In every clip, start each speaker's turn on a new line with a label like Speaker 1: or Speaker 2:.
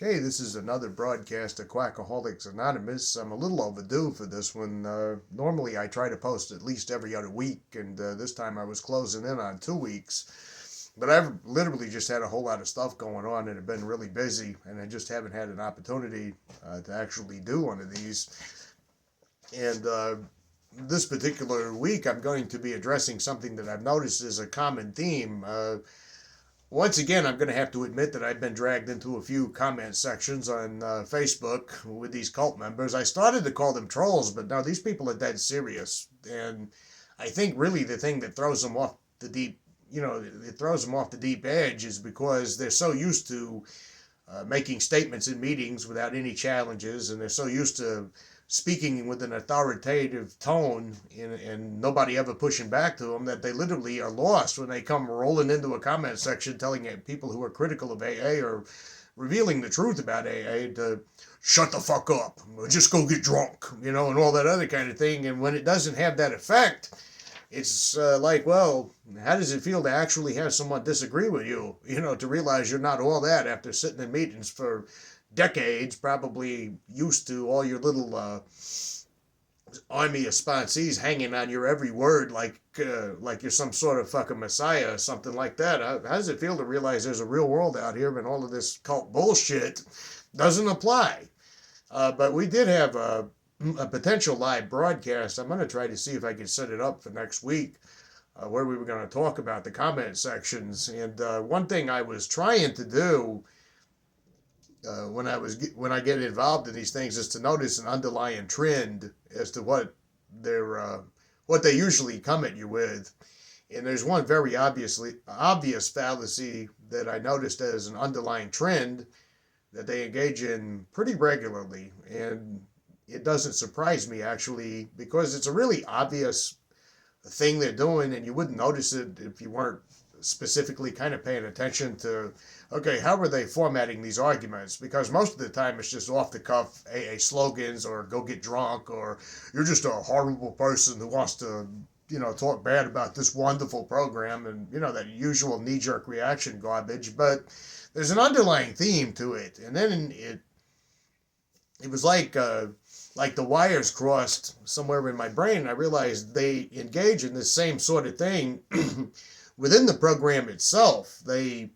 Speaker 1: Okay, this is another broadcast of Quackaholics Anonymous. I'm a little overdue for this one. Normally I try to post at least every other week, and this time I was closing in on 2 weeks. But I've literally just had a whole lot of stuff going on and have been really busy, and I just haven't had an opportunity to actually do one of these. And this particular week I'm going to be addressing something that I've noticed is a common theme. Once again, I'm going to have to admit that I've been dragged into a few comment sections on Facebook with these cult members. I started to call them trolls, but now these people are dead serious. And I think really the thing that throws them off the deep, it throws them off the deep edge is because they're so used to making statements in meetings without any challenges, and they're so used to speaking with an authoritative tone and nobody ever pushing back to them that they literally are lost when they come rolling into a comment section telling people who are critical of AA or revealing the truth about AA to shut the fuck up or just go get drunk, and all that other kind of thing. And when it doesn't have that effect, it's like, well, how does it feel to actually have someone disagree with you, to realize you're not all that after sitting in meetings for decades, probably used to all your little army of sponsees hanging on your every word like you're some sort of fucking messiah or something like that. How does it feel to realize there's a real world out here and all of this cult bullshit doesn't apply? But we did have a potential live broadcast. I'm going to try to see if I can set it up for next week, where we were going to talk about the comment sections. And one thing I was trying to do when I get involved in these things is to notice an underlying trend as to what they usually come at you with. And there's one very obvious fallacy that I noticed as an underlying trend that they engage in pretty regularly, and it doesn't surprise me actually, because it's a really obvious thing they're doing, and you wouldn't notice it if you weren't specifically kind of paying attention to, okay, how are they formatting these arguments? Because most of the time it's just off the cuff AA slogans or go get drunk or you're just a horrible person who wants to, talk bad about this wonderful program and, that usual knee-jerk reaction garbage. But there's an underlying theme to it. And then it was like the wires crossed somewhere in my brain. I realized they engage in this same sort of thing within the program itself. They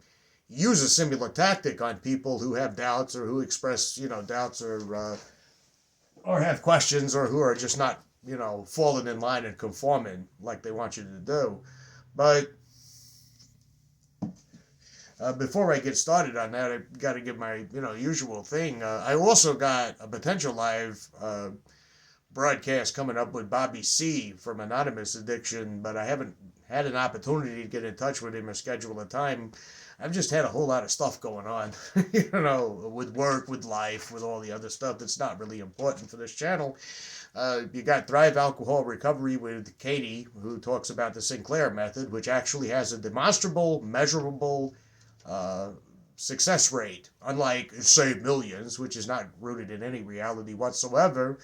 Speaker 1: use a similar tactic on people who have doubts or who express, doubts or have questions or who are just not, falling in line and conforming like they want you to do. But before I get started on that, I got to give my, usual thing. I also got a potential live broadcast coming up with Bobby C. from Anonymous Addiction, but I haven't had an opportunity to get in touch with him or schedule a time. I've just had a whole lot of stuff going on, with work, with life, with all the other stuff that's not really important for this channel. You got Thrive Alcohol Recovery with Katie, who talks about the Sinclair method, which actually has a demonstrable, measurable success rate, unlike Save Millions, which is not rooted in any reality whatsoever.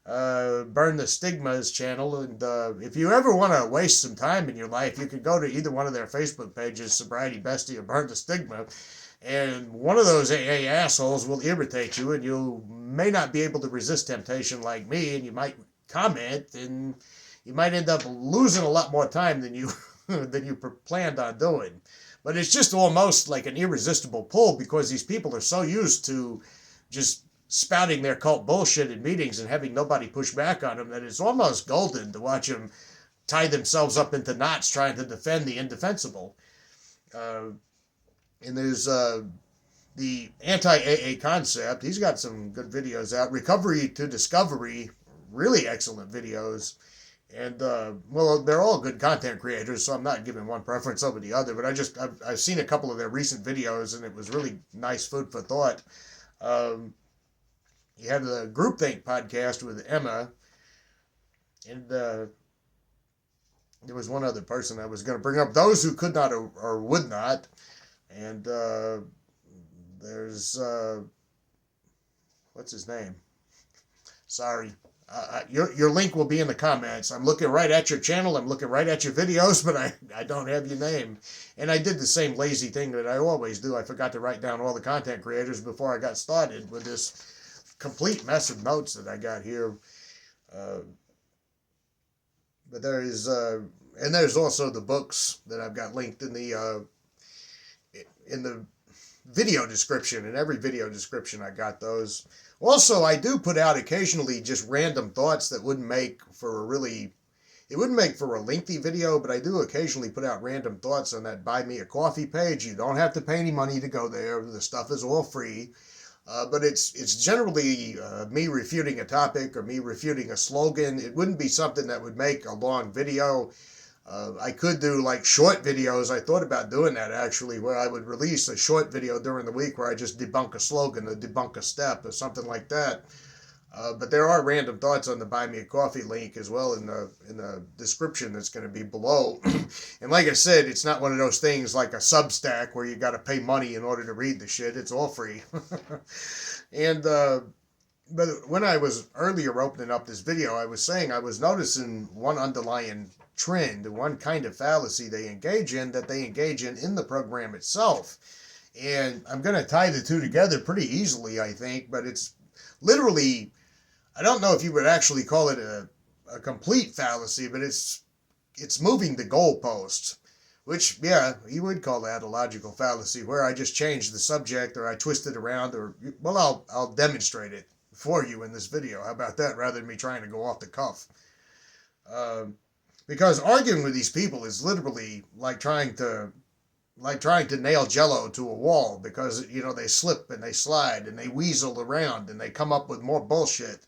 Speaker 1: Burn the Stigma's channel, and if you ever want to waste some time in your life, you can go to either one of their Facebook pages, Sobriety, Bestie, or Burn the Stigma, and one of those AA assholes will irritate you, and you may not be able to resist temptation like me, and you might comment, and you might end up losing a lot more time than you planned on doing. But it's just almost like an irresistible pull, because these people are so used to just spouting their cult bullshit in meetings and having nobody push back on them that it's almost golden to watch them tie themselves up into knots trying to defend the indefensible. And there's the anti-AA Concept. He's got some good videos out. Recovery to Discovery, really excellent videos. And, well, they're all good content creators, so I'm not giving one preference over the other, but I've seen a couple of their recent videos, and it was really nice food for thought. You have the Groupthink podcast with Emma, and there was one other person I was going to bring up, those who could not or would not, and there's, what's his name? Sorry, Your link will be in the comments. I'm looking right at your channel. I'm looking right at your videos, but I don't have your name. And I did the same lazy thing that I always do. I forgot to write down all the content creators before I got started with this complete mess of notes that I got here. But there is, and there's also the books that I've got linked in the video description. In every video description, I got those. Also, I do put out occasionally just random thoughts that wouldn't make for it wouldn't make for a lengthy video, but I do occasionally put out random thoughts on that Buy Me a Coffee page. You don't have to pay any money to go there. The stuff is all free. But it's generally me refuting a topic or me refuting a slogan. It wouldn't be something that would make a long video. I could do like short videos. I thought about doing that actually, where I would release a short video during the week where I just debunk a slogan or debunk a step or something like that. But there are random thoughts on the Buy Me a Coffee link as well in the description that's going to be below. And like I said, it's not one of those things like a Substack where you got to pay money in order to read the shit. It's all free. And but when I was earlier opening up this video, I was saying I was noticing one underlying trend, one kind of fallacy they engage in the program itself. And I'm going to tie the two together pretty easily, I think, but it's literally, I don't know if you would actually call it a complete fallacy, but it's moving the goalposts, which, yeah, you would call that a logical fallacy, where I just changed the subject or I twist it around, or, well, I'll demonstrate it for you in this video. How about that, rather than me trying to go off the cuff? Because arguing with these people is literally like trying to nail Jello to a wall, because, you know, they slip and they slide and they weasel around and they come up with more bullshit,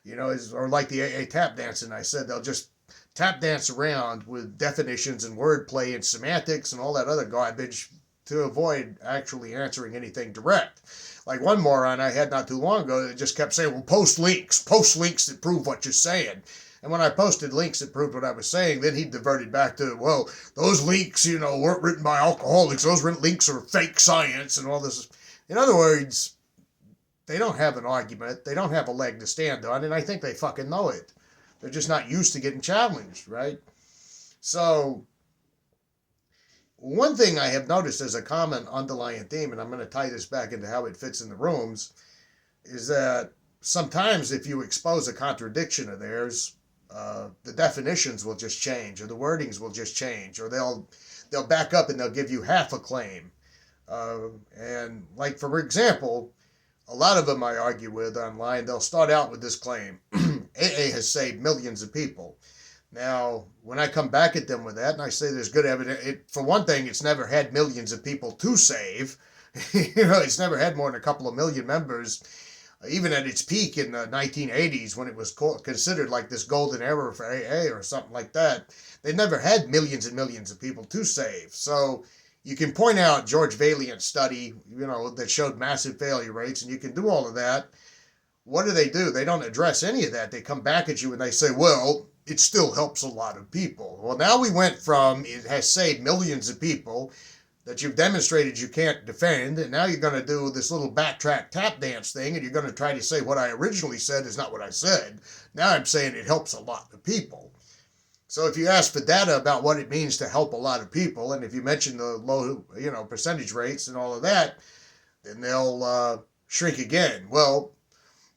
Speaker 1: you know, or like the AA tap dancing. I said they'll just tap dance around with definitions and wordplay and semantics and all that other garbage to avoid actually answering anything direct. Like one moron I had not too long ago that just kept saying, well, post links that prove what you're saying. And when I posted links that proved what I was saying, then he diverted back to, well, those links, you know, weren't written by alcoholics. Those links are fake science and all this. In other words, they don't have an argument. They don't have a leg to stand on, and I think they fucking know it. They're just not used to getting challenged, right? So one thing I have noticed as a common underlying theme, and I'm going to tie this back into how it fits in the rooms, is that sometimes if you expose a contradiction of theirs, the definitions will just change, or the wordings will just change, or they'll back up and they'll give you half a claim. And like, for example, a lot of them I argue with online, they'll start out with this claim: AA has saved millions of people. Now, when I come back at them with that, and I say there's good evidence, for one thing, it's never had millions of people to save. You know, it's never had more than a couple of million members. Even at its peak in the 1980s, when it was considered like this golden era for AA or something like that, they never had millions and millions of people to save. So you can point out George Valiant's study, you know, that showed massive failure rates, and you can do all of that. What do? They don't address any of that. They come back at you and they say, well, it still helps a lot of people. Well, now we went from it has saved millions of people that you've demonstrated you can't defend, and now you're going to do this little backtrack tap dance thing, and you're going to try to say what I originally said is not what I said. Now I'm saying it helps a lot of people. So if you ask for data about what it means to help a lot of people, and if you mention the low, you know, percentage rates and all of that, then they'll shrink again. Well,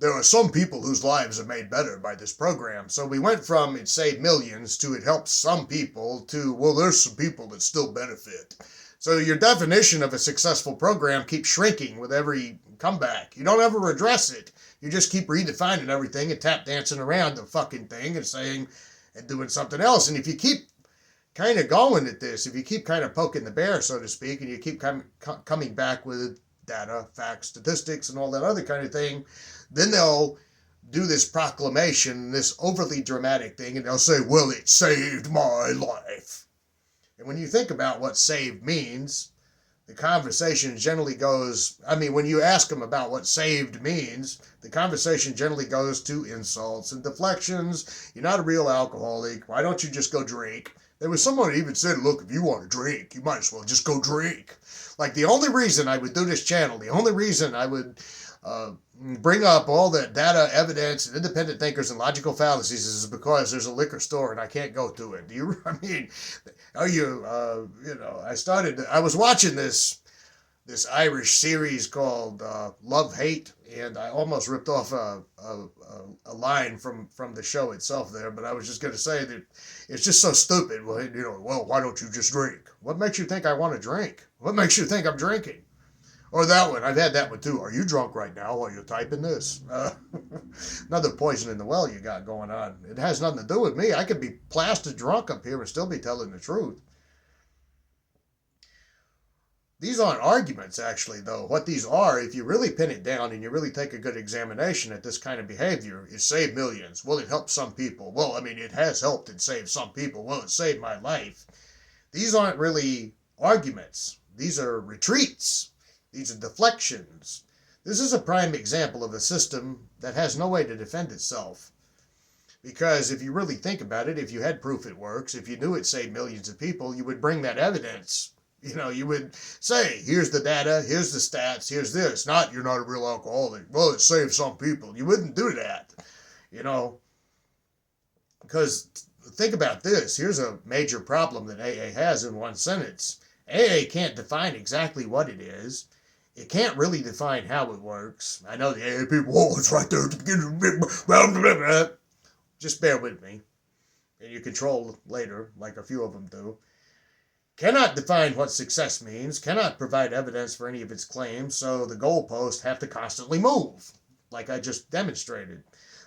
Speaker 1: there are some people whose lives are made better by this program. So we went from it saved millions to it helps some people to, well, there's some people that still benefit. So your definition of a successful program keeps shrinking with every comeback. You don't ever address it. You just keep redefining everything and tap dancing around the fucking thing and saying and doing something else. And if you keep kind of going at this, if you keep kind of poking the bear, so to speak, and you keep coming back with data, facts, statistics, and all that other kind of thing, then they'll do this proclamation, this overly dramatic thing, and they'll say, well, it saved my life. And when you think about what saved means, the conversation generally goes, I mean, when you ask them about what saved means, the conversation generally goes to insults and deflections. You're not a real alcoholic. Why don't you just go drink? There was someone who even said, look, if you want to drink, you might as well just go drink. Like, the only reason I would do this channel, the only reason I would bring up all the data, evidence, and independent thinkers and logical fallacies is because there's a liquor store and I can't go to it. I mean, are you, I was watching this Irish series called Love Hate, and I almost ripped off a line from the show itself there, but I was just going to say that it's just so stupid. Well, why don't you just drink? What makes you think I want to drink? What makes you think I'm drinking? Or that one. I've had that one too. Are you drunk right now while you're typing this? Another poison in the well you got going on. It has nothing to do with me. I could be plastered drunk up here and still be telling the truth. These aren't arguments, actually, though. What these are, if you really pin it down and you really take a good examination at this kind of behavior, is save millions. Well, it helps some people. Well, I mean, it has helped and saved some people. Well, it saved my life. These aren't really arguments. These are retreats. These are deflections. This is a prime example of a system that has no way to defend itself. Because if you really think about it, if you had proof it works, if you knew it saved millions of people, you would bring that evidence. You would say, here's the data, here's the stats, here's this. Not, you're not a real alcoholic. Well, it saved some people. You wouldn't do that, Because think about this. Here's a major problem that AA has in one sentence. AA can't define exactly what it is. It can't really define how it works. I know the AA people, it's right there at the beginning. Just bear with me. And you control later, like a few of them do. Cannot define what success means, cannot provide evidence for any of its claims, so the goalposts have to constantly move, like I just demonstrated.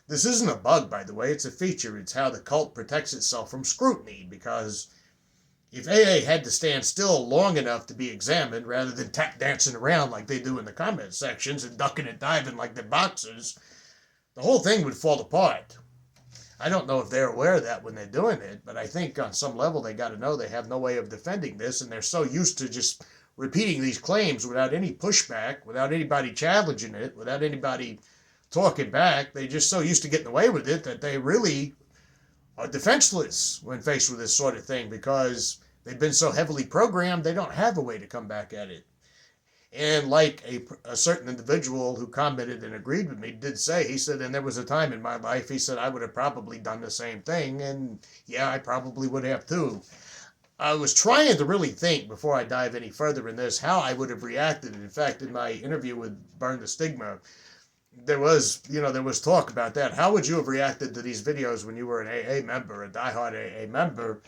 Speaker 1: This isn't a bug, by the way, it's a feature. It's how the cult protects itself from scrutiny, because if AA had to stand still long enough to be examined, rather than tap dancing around like they do in the comment sections and ducking and diving like the boxers, the whole thing would fall apart. I don't know if they're aware of that when they're doing it, but I think on some level they got to know they have no way of defending this, and they're so used to just repeating these claims without any pushback, without anybody challenging it, without anybody talking back. They're just so used to getting away with it that they really are defenseless when faced with this sort of thing, because they've been so heavily programmed they don't have a way to come back at it. And like a certain individual who commented and agreed with me did say, he said, and there was a time in my life, he said, I would have probably done the same thing. And yeah, I probably would have too. I was trying to really think before I dive any further in this, how I would have reacted. In fact, in my interview with Burn the Stigma, there was talk about that. How would you have reacted to these videos when you were an AA member, a diehard AA member?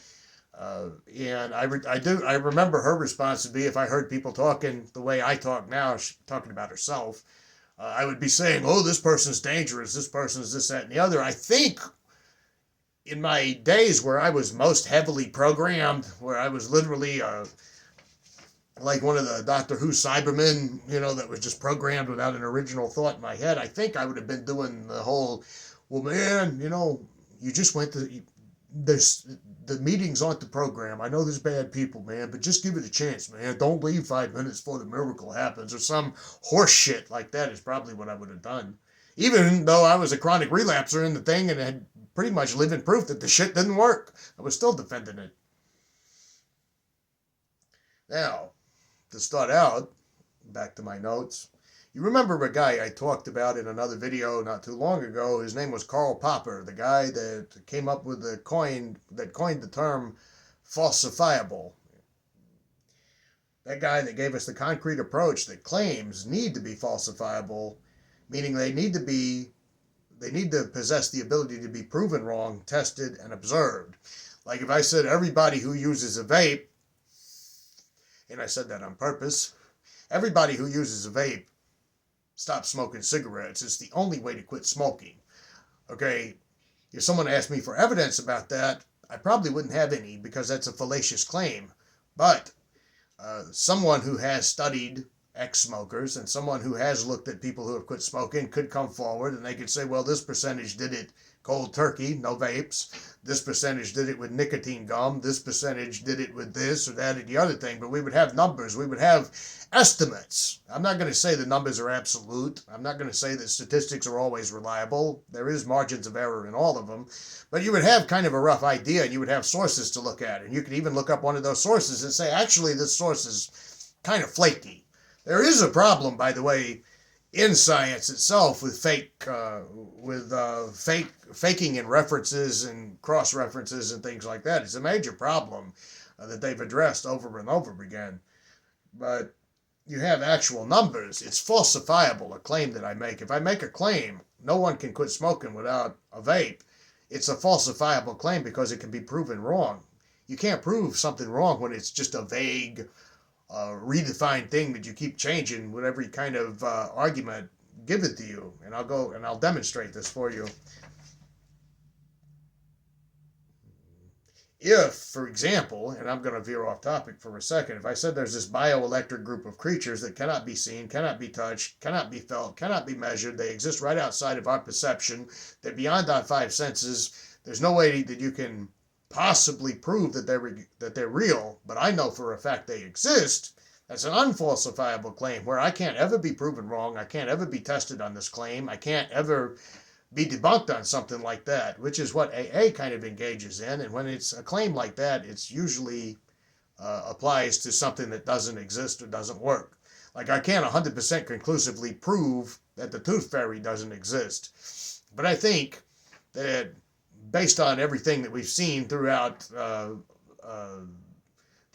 Speaker 1: And I remember her response would be, if I heard people talking the way I talk now, talking about herself, I would be saying, oh, this person's dangerous, this person's this, that, and the other. I think in my days where I was most heavily programmed, where I was literally like one of the Doctor Who Cybermen, that was just programmed without an original thought in my head, I think I would have been doing the whole, well, man, you just went to... The meetings aren't the program. I know there's bad people, man, but just give it a chance, man. Don't leave 5 minutes before the miracle happens, or some horse shit like that is probably what I would have done. Even though I was a chronic relapser in the thing and had pretty much living proof that the shit didn't work, I was still defending it. Now, to start out, back to my notes, you remember a guy I talked about in another video not too long ago. His name was Karl Popper, the guy that came up with coined the term falsifiable. That guy that gave us the concrete approach that claims need to be falsifiable, meaning they need to possess the ability to be proven wrong, tested, and observed. Like if I said everybody who uses a vape, and I said that on purpose, everybody who uses a vape stop smoking cigarettes. It's the only way to quit smoking. Okay, if someone asked me for evidence about that, I probably wouldn't have any, because that's a fallacious claim. But someone who has studied ex-smokers and someone who has looked at people who have quit smoking could come forward and they could say, well, this percentage did it cold turkey, no vapes. This percentage did it with nicotine gum. This percentage did it with this or that or the other thing. But we would have numbers. We would have estimates. I'm not going to say the numbers are absolute. I'm not going to say that statistics are always reliable. There is margins of error in all of them. But you would have kind of a rough idea, and you would have sources to look at. And you could even look up one of those sources and say, actually, this source is kind of flaky. There is a problem, by the way, in science itself with faking and references and cross references and things like that. It's a major problem that they've addressed over and over again. But you have actual numbers. It's falsifiable, a claim that I make. If I make a claim, no one can quit smoking without a vape. It's a falsifiable claim because it can be proven wrong. You can't prove something wrong when it's just a vague, redefined thing that you keep changing with every kind of argument given to you. And I'll demonstrate this for you. If, for example, and I'm going to veer off topic for a second, if I said there's this bioelectric group of creatures that cannot be seen, cannot be touched, cannot be felt, cannot be measured, they exist right outside of our perception, they're beyond our five senses, there's no way that you can possibly prove that they're real, but I know for a fact they exist, that's an unfalsifiable claim where I can't ever be proven wrong, I can't ever be tested on this claim, I can't ever be debunked on something like that, which is what AA kind of engages in. And when it's a claim like that, it's usually applies to something that doesn't exist or doesn't work. Like I can't 100% conclusively prove that the tooth fairy doesn't exist. But I think that based on everything that we've seen throughout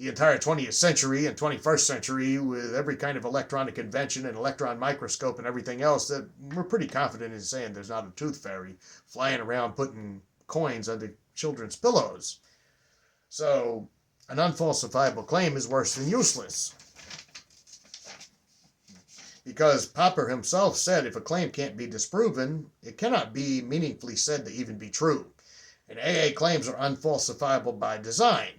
Speaker 1: the entire 20th century and 21st century with every kind of electronic invention and electron microscope and everything else, that we're pretty confident in saying there's not a tooth fairy flying around putting coins under children's pillows. So an unfalsifiable claim is worse than useless. Because Popper himself said if a claim can't be disproven, it cannot be meaningfully said to even be true. And AA claims are unfalsifiable by design.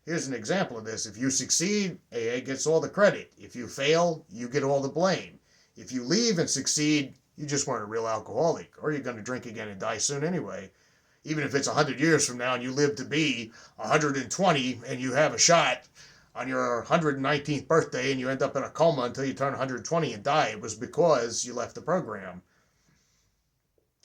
Speaker 1: Here's an example of this. If you succeed, AA gets all the credit. If you fail, you get all the blame. If you leave and succeed, you just weren't a real alcoholic, or you're going to drink again and die soon anyway. Even if it's 100 years from now and you live to be 120 and you have a shot on your 119th birthday and you end up in a coma until you turn 120 and die, it was because you left the program.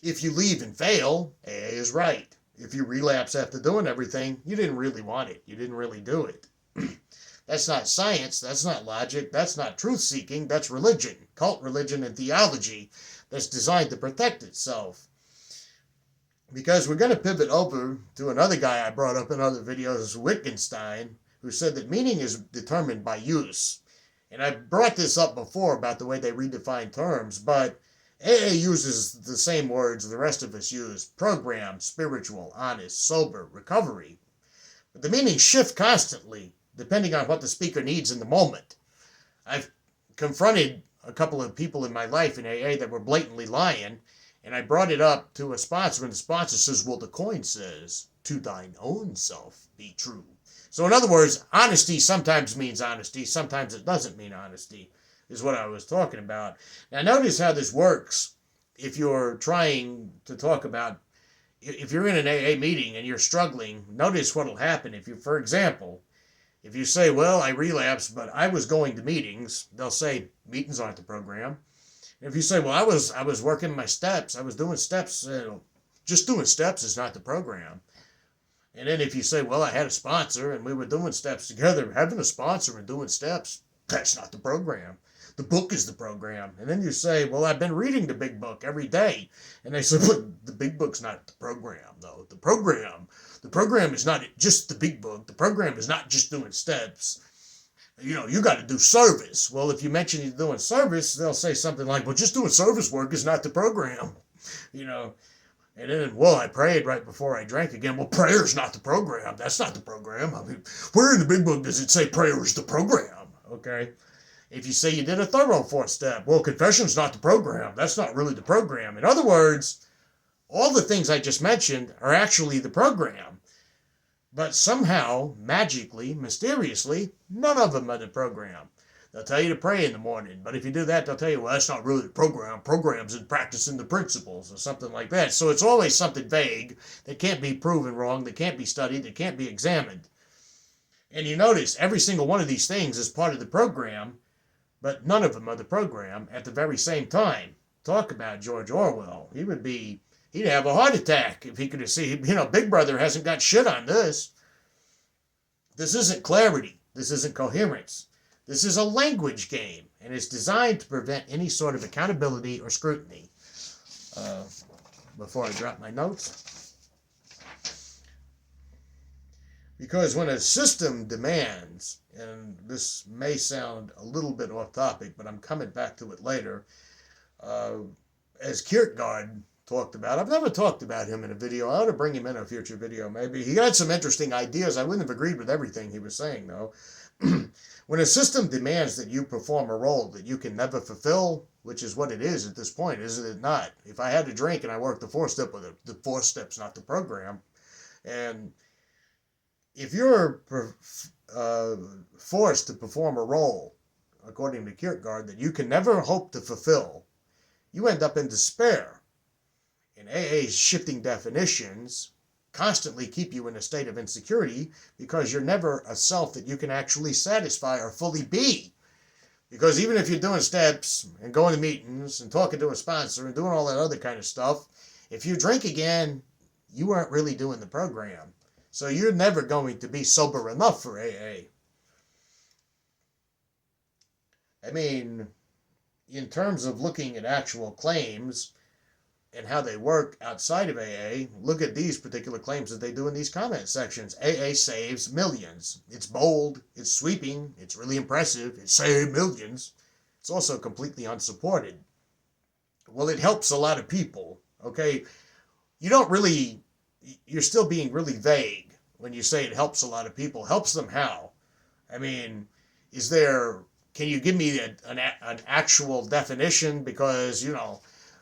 Speaker 1: If you leave and fail, AA is right. If you relapse after doing everything, you didn't really want it. You didn't really do it. That's not science. That's not logic. That's not truth-seeking. That's religion, cult religion and theology that's designed to protect itself. Because we're going to pivot over to another guy I brought up in other videos, Wittgenstein, who said that meaning is determined by use. And I brought this up before about the way they redefine terms, but AA uses the same words the rest of us use: program, spiritual, honest, sober, recovery. But the meanings shift constantly, depending on what the speaker needs in the moment. I've confronted a couple of people in my life in AA that were blatantly lying, and I brought it up to a sponsor, and the sponsor says, well, the coin says, to thine own self be true. So in other words, honesty sometimes means honesty, sometimes it doesn't mean honesty, is what I was talking about. Now notice how this works if you're trying to talk about, if you're in an AA meeting and you're struggling, notice what'll happen. If you, for example, if you say, well, I relapsed, but I was going to meetings, they'll say, meetings aren't the program. And if you say, well, I was working my steps, I was doing steps, just doing steps is not the program. And then if you say, well, I had a sponsor and we were doing steps together, having a sponsor and doing steps, that's not the program. The book is the program. And then you say, well, I've been reading the big book every day. And they say, well, the big book's not the program, though. The program is not just the big book. The program is not just doing steps. You know, you got to do service. Well, if you mention you're doing service, they'll say something like, well, just doing service work is not the program. You know, and then, well, I prayed right before I drank again. Well, prayer's not the program. That's not the program. I mean, where in the big book does it say prayer is the program? Okay. If you say you did a thorough fourth step, well, confession's not the program. That's not really the program. In other words, all the things I just mentioned are actually the program. But somehow, magically, mysteriously, none of them are the program. They'll tell you to pray in the morning, but if you do that, they'll tell you, well, that's not really the program. Program's in practicing the principles or something like that. So it's always something vague that can't be proven wrong, that can't be studied, that can't be examined. And you notice every single one of these things is part of the program, but none of them are the program at the very same time. Talk about George Orwell. He'd have a heart attack if he could see, you know, Big Brother hasn't got shit on this. This isn't clarity. This isn't coherence. This is a language game. and it's designed to prevent any sort of accountability or scrutiny. Before I drop my notes. Because when a system demands, and this may sound a little bit off topic, but I'm coming back to it later, as Kierkegaard talked about, I've never talked about him in a video. I ought to bring him in a future video, maybe. He had some interesting ideas. I wouldn't have agreed with everything he was saying, though. When a system demands that you perform a role that you can never fulfill, which is what it is at this point, isn't it not? If I had to drink and I worked the four-step, well, the four-step's not the program. And if you're forced to perform a role, according to Kierkegaard, that you can never hope to fulfill, you end up in despair. And AA's shifting definitions constantly keep you in a state of insecurity because you're never a self that you can actually satisfy or fully be. Because even if you're doing steps and going to meetings and talking to a sponsor and doing all that other kind of stuff, if you drink again, you aren't really doing the program. So you're never going to be sober enough for AA. I mean, in terms of looking at actual claims and how they work outside of AA, look at these particular claims that they do in these comment sections. AA saves millions. It's bold, it's sweeping, it's really impressive, it saved millions. It's also completely unsupported. Well, it helps a lot of people, okay? You're still being really vague when you say it helps a lot of people. Helps them how? I mean, can you give me an actual definition? Because,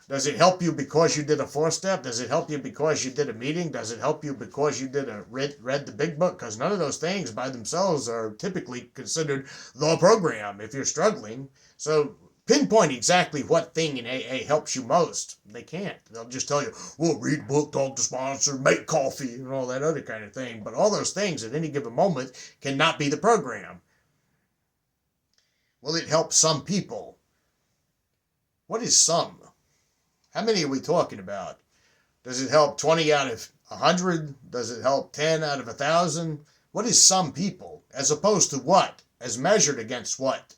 Speaker 1: does it help you because you did a four-step? Does it help you because you did a meeting? Does it help you because you did read the big book? Because none of those things by themselves are typically considered the program if you're struggling. So pinpoint exactly what thing in AA helps you most. They can't. They'll just tell you, well, read a book, talk to sponsor, make coffee, and all that other kind of thing. But all those things at any given moment cannot be the program. Well, it helps some people. What is some? How many are we talking about? Does it help 20 out of 100? Does it help 10 out of 1,000? What is some people? As opposed to what? As measured against what?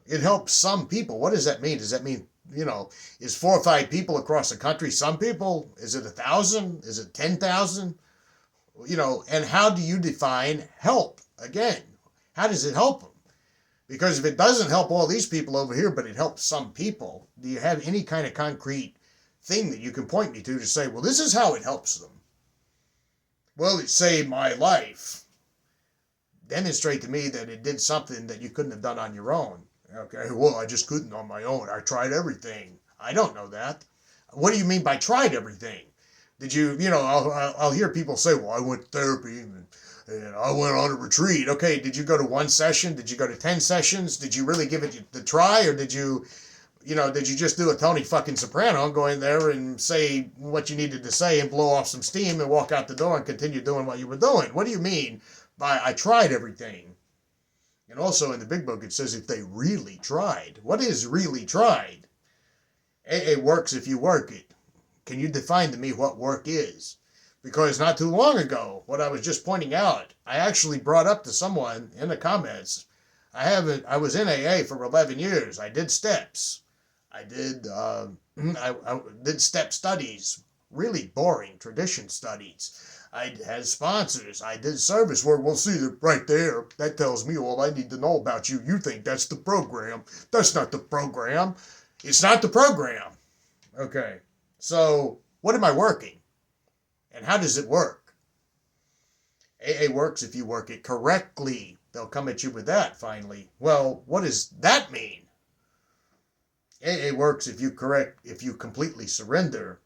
Speaker 1: It helps some people. What does that mean? Does that mean, is 4 or 5 people across the country some people? Is it 1,000? Is it 10,000? And how do you define help? Again, how does it help them? Because if it doesn't help all these people over here, but it helps some people, do you have any kind of concrete thing that you can point me to say, well, this is how it helps them? Well, it saved my life. Demonstrate to me that it did something that you couldn't have done on your own. Okay, well, I just couldn't on my own. I tried everything. I don't know that. What do you mean by tried everything? Did you, I'll hear people say, well, I went to therapy and I went on a retreat. Okay, did you go to 1 session? Did you go to 10 sessions? Did you really give it the try? Or did you just do a Tony fucking Soprano and go in there and say what you needed to say and blow off some steam and walk out the door and continue doing what you were doing? What do you mean by I tried everything? And also in the big book it says if they really tried. What is really tried? AA works if you work it. Can you define to me what work is? Because not too long ago, what I was just pointing out, I actually brought up to someone in the comments, I was in AA for 11 years. I did steps. I did step studies, really boring tradition studies. I had sponsors. I did service work. Well, see, right there, that tells me all I need to know about you. You think that's the program. That's not the program. It's not the program. Okay, so what am I working? And how does it work? AA works if you work it correctly. They'll come at you with that finally. Well, what does that mean? AA works if you completely surrender.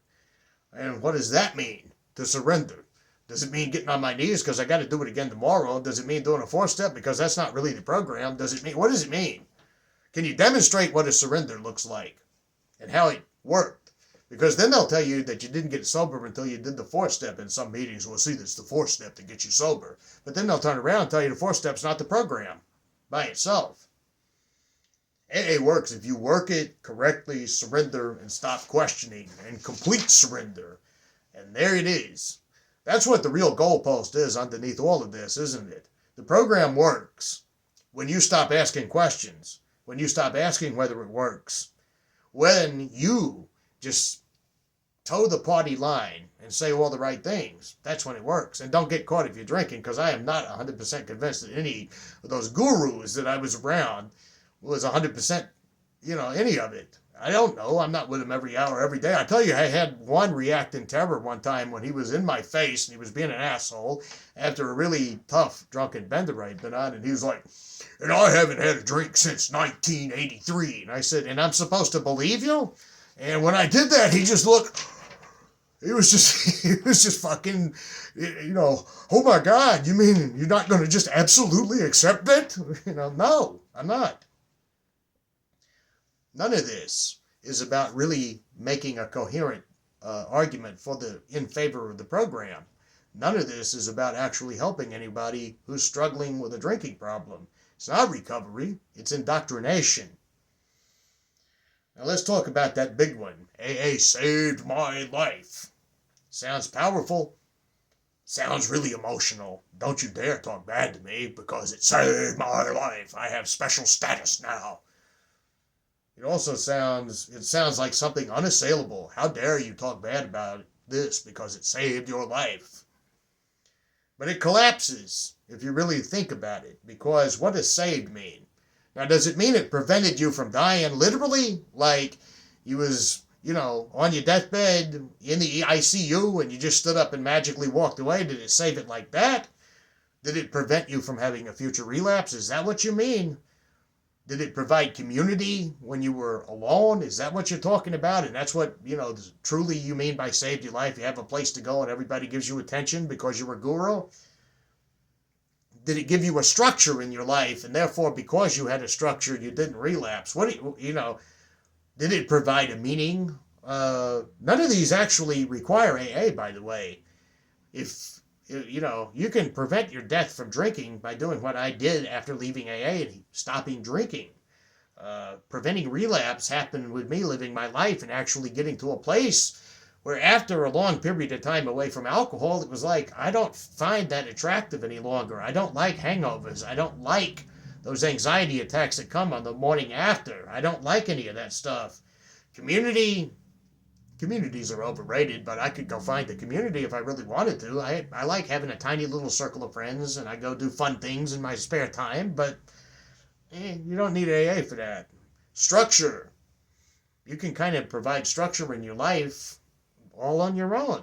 Speaker 1: And what does that mean, to surrender? Does it mean getting on my knees because I got to do it again tomorrow? Does it mean doing a 4-step because that's not really the program? What does it mean? Can you demonstrate what a surrender looks like and how it worked? Because then they'll tell you that you didn't get sober until you did the 4-step in some meetings. Well, see, that's the 4-step to get you sober. But then they'll turn around and tell you the 4-step's not the program by itself. AA works if you work it correctly, surrender, and stop questioning, and complete surrender. And there it is. That's what the real goalpost is underneath all of this, isn't it? The program works when you stop asking questions. When you stop asking whether it works. When you just toe the party line and say all the right things, that's when it works. And don't get caught if you're drinking, because I am not 100% convinced that any of those gurus that I was around was 100%, any of it. I don't know. I'm not with him every hour, every day. I tell you, I had one react in terror one time when he was in my face and he was being an asshole after a really tough drunken bender I'd been on. And he was like, and I haven't had a drink since 1983. And I said, and I'm supposed to believe you? And when I did that, he just looked, he was just fucking, oh my God, you mean you're not going to just absolutely accept it? No, I'm not. None of this is about really making a coherent argument in favor of the program. None of this is about actually helping anybody who's struggling with a drinking problem. It's not recovery, it's indoctrination. Now let's talk about that big one. AA saved my life. Sounds powerful. Sounds really emotional. Don't you dare talk bad to me because it saved my life. I have special status now. It sounds like something unassailable. How dare you talk bad about this because it saved your life? But it collapses if you really think about it, because what does saved mean? Now, does it mean it prevented you from dying literally? Like you was, on your deathbed in the ICU and you just stood up and magically walked away? Did it save it like that? Did it prevent you from having a future relapse? Is that what you mean? Did it provide community when you were alone? Is that what you're talking about? And that's what, truly you mean by saved your life? You have a place to go and everybody gives you attention because you're a guru? Did it give you a structure in your life, and therefore because you had a structure you didn't relapse? Did it provide a meaning? None of these actually require AA, by the way. If you can prevent your death from drinking by doing what I did after leaving AA and stopping drinking. Preventing relapse happened with me living my life and actually getting to a place where after a long period of time away from alcohol, it was like, I don't find that attractive any longer. I don't like hangovers. I don't like those anxiety attacks that come on the morning after. I don't like any of that stuff. Communities are overrated, but I could go find the community if I really wanted to. I like having a tiny little circle of friends, and I go do fun things in my spare time, but you don't need AA for that. Structure. You can kind of provide structure in your life all on your own.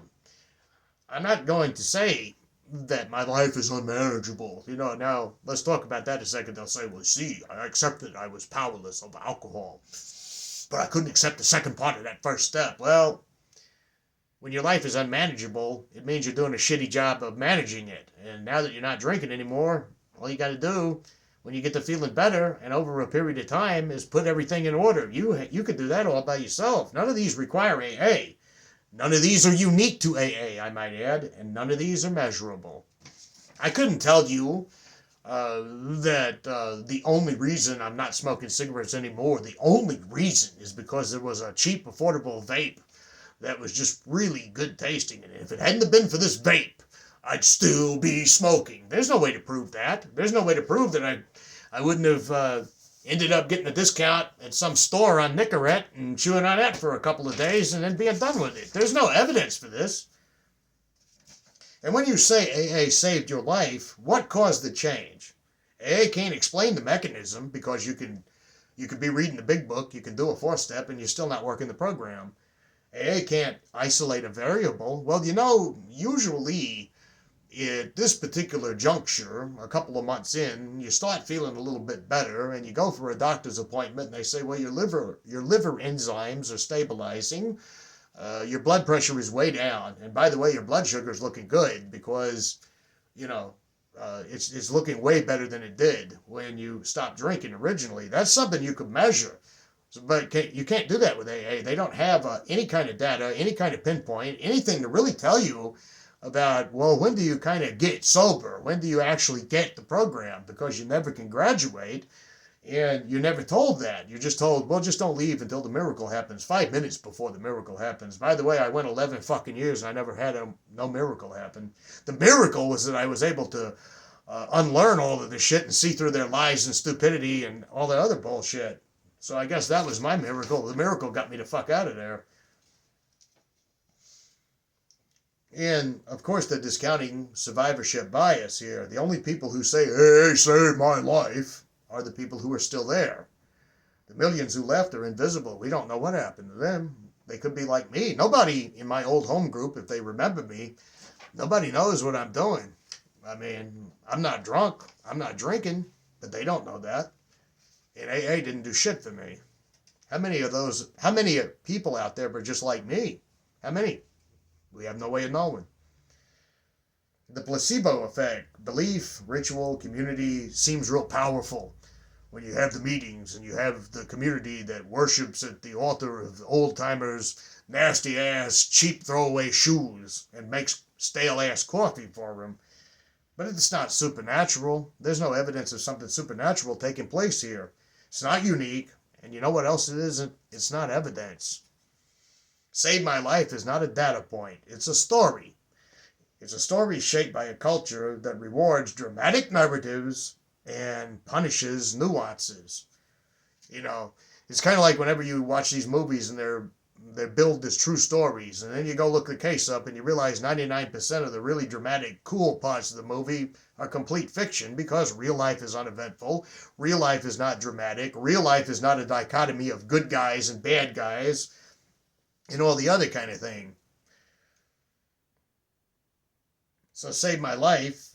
Speaker 1: I'm not going to say that my life is unmanageable. Now, let's talk about that a second. They'll say, well, see, I accepted I was powerless over alcohol, but I couldn't accept the second part of that first step. Well, when your life is unmanageable, it means you're doing a shitty job of managing it. And now that you're not drinking anymore, all you got to do when you get to feeling better and over a period of time is put everything in order. You could do that all by yourself. None of these require AA. None of these are unique to AA, I might add, and none of these are measurable. I couldn't tell you that the only reason I'm not smoking cigarettes anymore, the only reason is because there was a cheap, affordable vape that was just really good tasting. And if it hadn't been for this vape, I'd still be smoking. There's no way to prove that. There's no way to prove that I wouldn't have ended up getting a discount at some store on Nicorette and chewing on that for a couple of days and then being done with it. There's no evidence for this. And when you say AA saved your life, what caused the change? AA can't explain the mechanism, because you can be reading the big book, you can do a 4-step, and you're still not working the program. AA can't isolate a variable. Well, usually at this particular juncture, a couple of months in, you start feeling a little bit better, and you go for a doctor's appointment, and they say, well, your liver enzymes are stabilizing. Your blood pressure is way down. And by the way, your blood sugar is looking good because, it's looking way better than it did when you stopped drinking originally. That's something you could measure. But you can't do that with AA. They don't have any kind of data, any kind of pinpoint, anything to really tell you about, well, when do you kind of get sober? When do you actually get the program? Because you never can graduate. And you're never told that. You're just told, well, just don't leave until the miracle happens. 5 minutes before the miracle happens. By the way, I went 11 fucking years and I never had no miracle happen. The miracle was that I was able to unlearn all of this shit and see through their lies and stupidity and all that other bullshit. So I guess that was my miracle. The miracle got me the fuck out of there. And, of course, the discounting survivorship bias here. The only people who say, hey, save my life, are the people who are still there. The millions who left are invisible. We don't know what happened to them. They could be like me. Nobody in my old home group, if they remember me, nobody knows what I'm doing. I mean, I'm not drunk. I'm not drinking. But they don't know that. And AA didn't do shit for me. How many people out there were just like me? How many? We have no way of knowing. The placebo effect, belief, ritual, community, seems real powerful when you have the meetings and you have the community that worships at the altar of the old-timers' nasty-ass, cheap throwaway shoes and makes stale-ass coffee for them. But it's not supernatural. There's no evidence of something supernatural taking place here. It's not unique, and you know what else it isn't? It's not evidence. Save My Life is not a data point. It's a story. It's a story shaped by a culture that rewards dramatic narratives and punishes nuances. You know, it's kind of like whenever you watch these movies and they're billed as true stories, and then you go look the case up and you realize 99% of the really dramatic, cool parts of the movie are complete fiction because real life is uneventful, real life is not dramatic, real life is not a dichotomy of good guys and bad guys, and all the other kind of thing. So Save My Life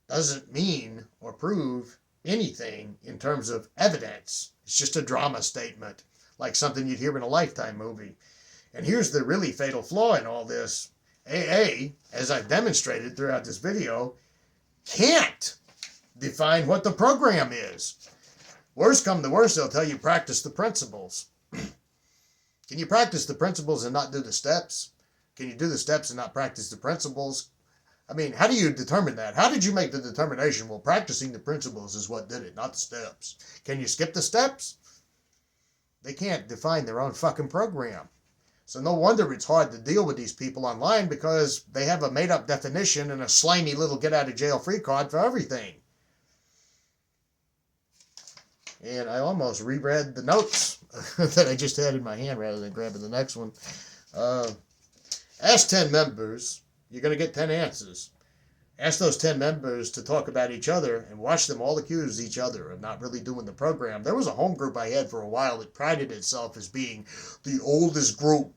Speaker 1: doesn't mean or prove anything in terms of evidence. It's just a drama statement, like something you'd hear in a Lifetime movie. And here's the really fatal flaw in all this. AA, as I've demonstrated throughout this video, can't define what the program is. Worst come to worst, they'll tell you practice the principles. Can you practice the principles and not do the steps? Can you do the steps and not practice the principles? I mean, how do you determine that? How did you make the determination? Well, practicing the principles is what did it, not the steps. Can you skip the steps? They can't define their own fucking program. So no wonder it's hard to deal with these people online because they have a made-up definition and a slimy little get-out-of-jail-free card for everything. And I almost reread the notes that I just had in my hand rather than grabbing the next one. Ask 10 members, you're going to get 10 answers. Ask those 10 members to talk about each other and watch them all accuse each other of not really doing the program. There was a home group I had for a while that prided itself as being the oldest group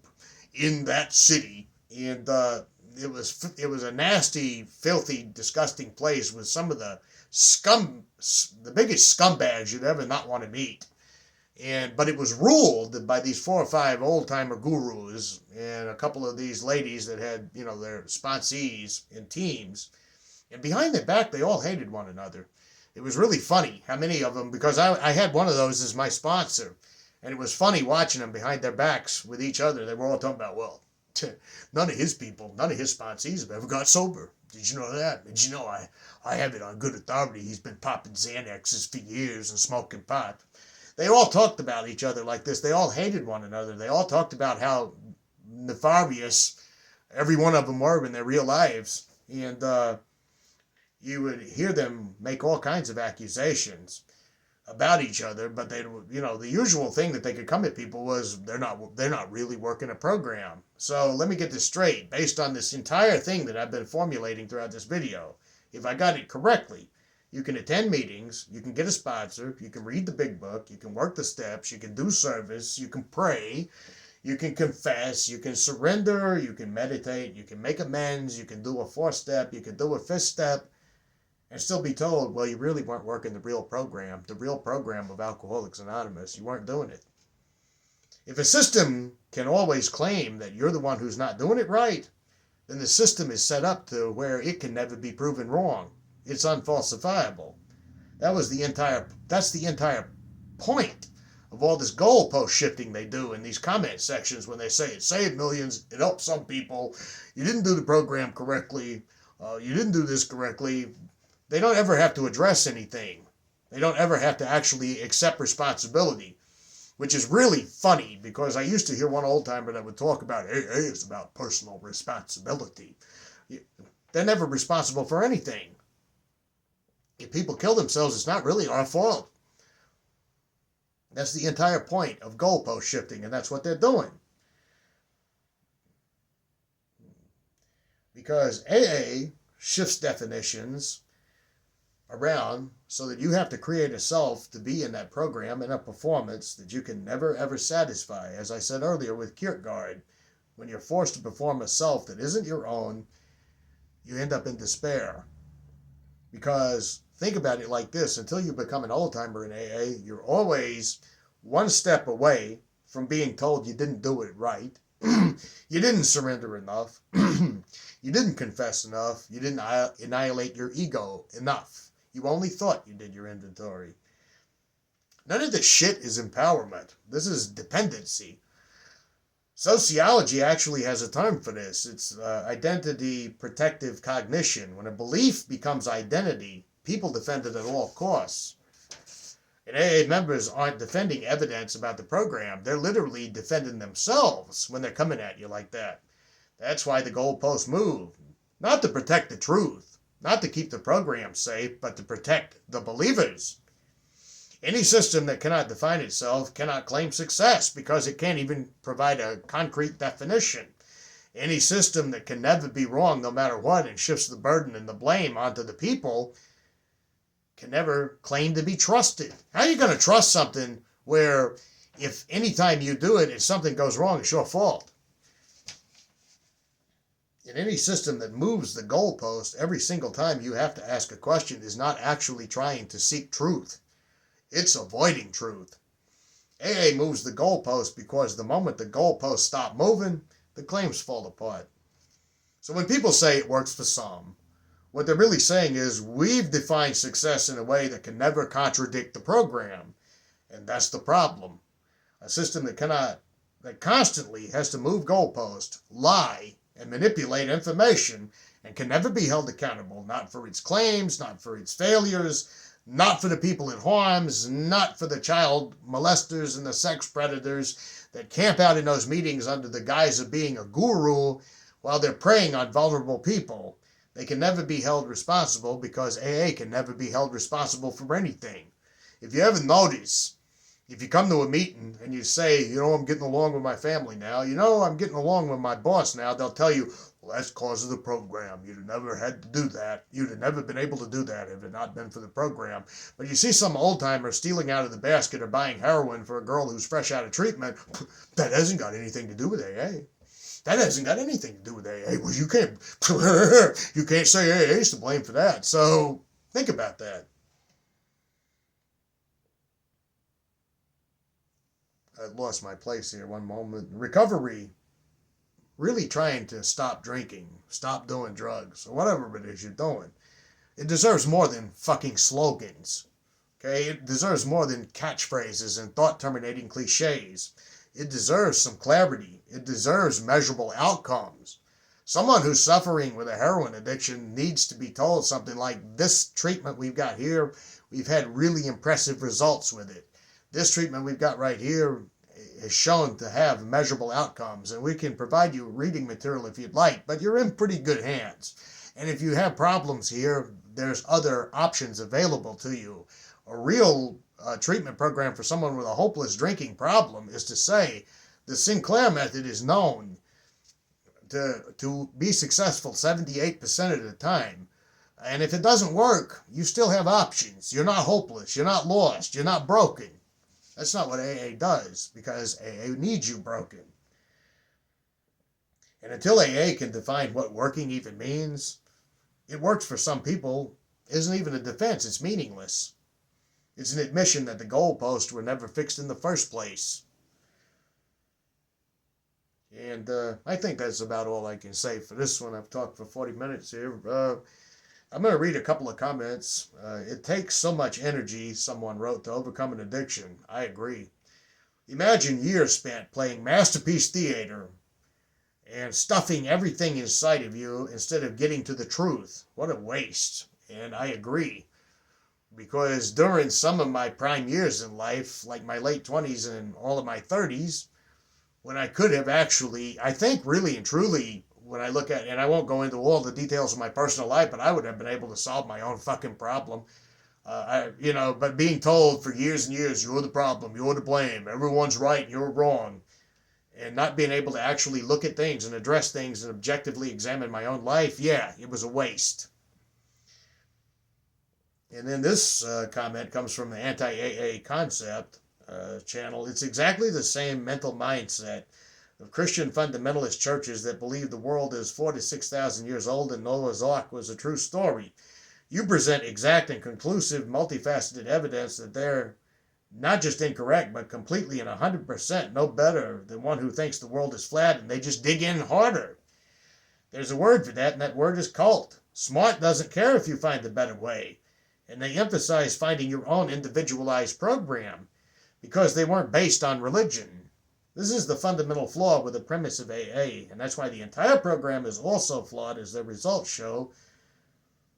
Speaker 1: in that city. And it was a nasty, filthy, disgusting place with some of the biggest scumbags you'd ever not want to meet. But it was ruled by these 4 or 5 old-timer gurus and a couple of these ladies that had, their sponsees in teams. And behind their back, they all hated one another. It was really funny how many of them, because I had one of those as my sponsor. And it was funny watching them behind their backs with each other. They were all talking about, well, none of his people, none of his sponsees have ever got sober. Did you know that? Did you know I have it on good authority. He's been popping Xanaxes for years and smoking pot. They all talked about each other like this. They all hated one another. They all talked about how nefarious every one of them were in their real lives. And you would hear them make all kinds of accusations about each other, but they, the usual thing that they could come at people was they're not really working a program. So let me get this straight. Based on this entire thing that I've been formulating throughout this video, if I got it correctly, you can attend meetings, you can get a sponsor, you can read the big book, you can work the steps, you can do service, you can pray, you can confess, you can surrender, you can meditate, you can make amends, you can do a 4th step, you can do a 5th step, and still be told, well, you really weren't working the real program of Alcoholics Anonymous. You weren't doing it. If a system can always claim that you're the one who's not doing it right, then the system is set up to where it can never be proven wrong. It's unfalsifiable. That's the entire point of all this goalpost shifting they do in these comment sections when they say it saved millions, it helped some people, you didn't do the program correctly, you didn't do this correctly. They don't ever have to address anything. They don't ever have to actually accept responsibility, which is really funny because I used to hear one old-timer that would talk about AA is about personal responsibility. They're never responsible for anything. If people kill themselves, it's not really our fault. That's the entire point of goalpost shifting, and that's what they're doing. Because AA shifts definitions around so that you have to create a self to be in that program in a performance that you can never ever satisfy. As I said earlier with Kierkegaard, when you're forced to perform a self that isn't your own, you end up in despair. Because think about it like this, until you become an old-timer in AA, you're always one step away from being told you didn't do it right, you didn't surrender enough, you didn't confess enough, you didn't annihilate your ego enough. You only thought you did your inventory. None of this shit is empowerment. This is dependency. Sociology actually has a term for this. It's identity protective cognition. When a belief becomes identity, people defend it at all costs. And AA members aren't defending evidence about the program. They're literally defending themselves when they're coming at you like that. That's why the goalposts move. Not to protect the truth, not to keep the program safe, but to protect the believers. Any system that cannot define itself cannot claim success because it can't even provide a concrete definition. Any system that can never be wrong no matter what and shifts the burden and the blame onto the people can never claim to be trusted. How are you going to trust something where if any time you do it, if something goes wrong, it's your fault? In any system that moves the goalpost, every single time you have to ask a question is not actually trying to seek truth. It's avoiding truth. AA moves the goalpost because the moment the goalposts stop moving, the claims fall apart. So when people say it works for some, what they're really saying is we've defined success in a way that can never contradict the program. And that's the problem. A system that constantly has to move goalposts, lie, and manipulate information and can never be held accountable, not for its claims, not for its failures, not for the people it harms, not for the child molesters and the sex predators that camp out in those meetings under the guise of being a guru while they're preying on vulnerable people. They can never be held responsible because AA can never be held responsible for anything. If you ever notice, if you come to a meeting and you say, I'm getting along with my family now, I'm getting along with my boss now, they'll tell you, well, that's because of the program. You'd have never had to do that. You'd have never been able to do that if it had not been for the program. But you see some old-timer stealing out of the basket or buying heroin for a girl who's fresh out of treatment, that hasn't got anything to do with AA. That hasn't got anything to do with AA. Well, you can't say AA is to blame for that. So think about that. I lost my place here one moment. Recovery, really trying to stop drinking, stop doing drugs, or whatever it is you're doing. It deserves more than fucking slogans. Okay? It deserves more than catchphrases and thought-terminating cliches. It deserves some clarity. It deserves measurable outcomes. Someone who's suffering with a heroin addiction needs to be told something like, this treatment we've got here, we've had really impressive results with it. This treatment we've got right here is shown to have measurable outcomes, and we can provide you reading material if you'd like, but you're in pretty good hands. And if you have problems here, there's other options available to you. A real treatment program for someone with a hopeless drinking problem is to say, the Sinclair method is known to be successful 78% of the time. And if it doesn't work, you still have options. You're not hopeless. You're not lost. You're not broken. That's not what AA does, because AA needs you broken. And until AA can define what working even means, it works for some people isn't even a defense. It's meaningless. It's an admission that the goalposts were never fixed in the first place. And I think that's about all I can say for this one. I've talked for 40 minutes here. I'm going to read a couple of comments. It takes so much energy, someone wrote, to overcome an addiction. I agree. Imagine years spent playing masterpiece theater and stuffing everything inside of you instead of getting to the truth. What a waste. And I agree. Because during some of my prime years in life, like my late 20s and all of my 30s, when I could have actually, I think really and truly when I look at, and I won't go into all the details of my personal life, but I would have been able to solve my own fucking problem. But being told for years and years, you're the problem, you're to blame, everyone's right, and you're wrong, and not being able to actually look at things and address things and objectively examine my own life, yeah, it was a waste. And then this comment comes from the Anti-AA Concept channel. It's exactly the same mental mindset of Christian fundamentalist churches that believe the world is 4,000 to 6,000 years old and Noah's Ark was a true story. You present exact and conclusive, multifaceted evidence that they're not just incorrect, but completely and 100% no better than one who thinks the world is flat and they just dig in harder. There's a word for that, and that word is cult. Smart doesn't care if you find a better way. And they emphasize finding your own individualized program because they weren't based on religion. This is the fundamental flaw with the premise of AA, and that's why the entire program is also flawed, as the results show,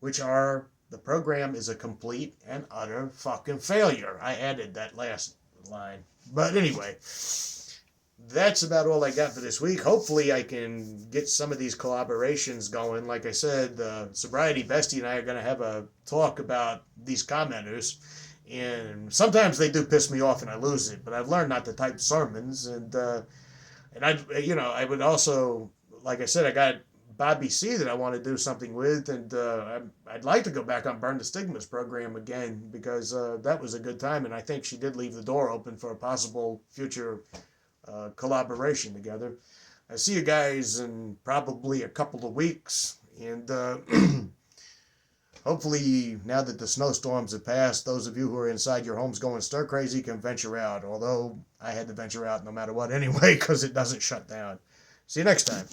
Speaker 1: which are the program is a complete and utter fucking failure. I added that last line. But anyway, that's about all I got for this week. Hopefully I can get some of these collaborations going. Like I said, Sobriety, Bestie, and I are going to have a talk about these commenters. And sometimes they do piss me off and I lose it. But I've learned not to type sermons. And I would also, like I said, I got Bobby C that I want to do something with, and I'd like to go back on Burn the Stigmas program again, because that was a good time, and I think she did leave the door open for a possible future collaboration together. I see you guys in probably a couple of weeks, and hopefully now that the snowstorms have passed, those of you who are inside your homes going stir crazy can venture out, although I had to venture out no matter what anyway, because it doesn't shut down. See you next time.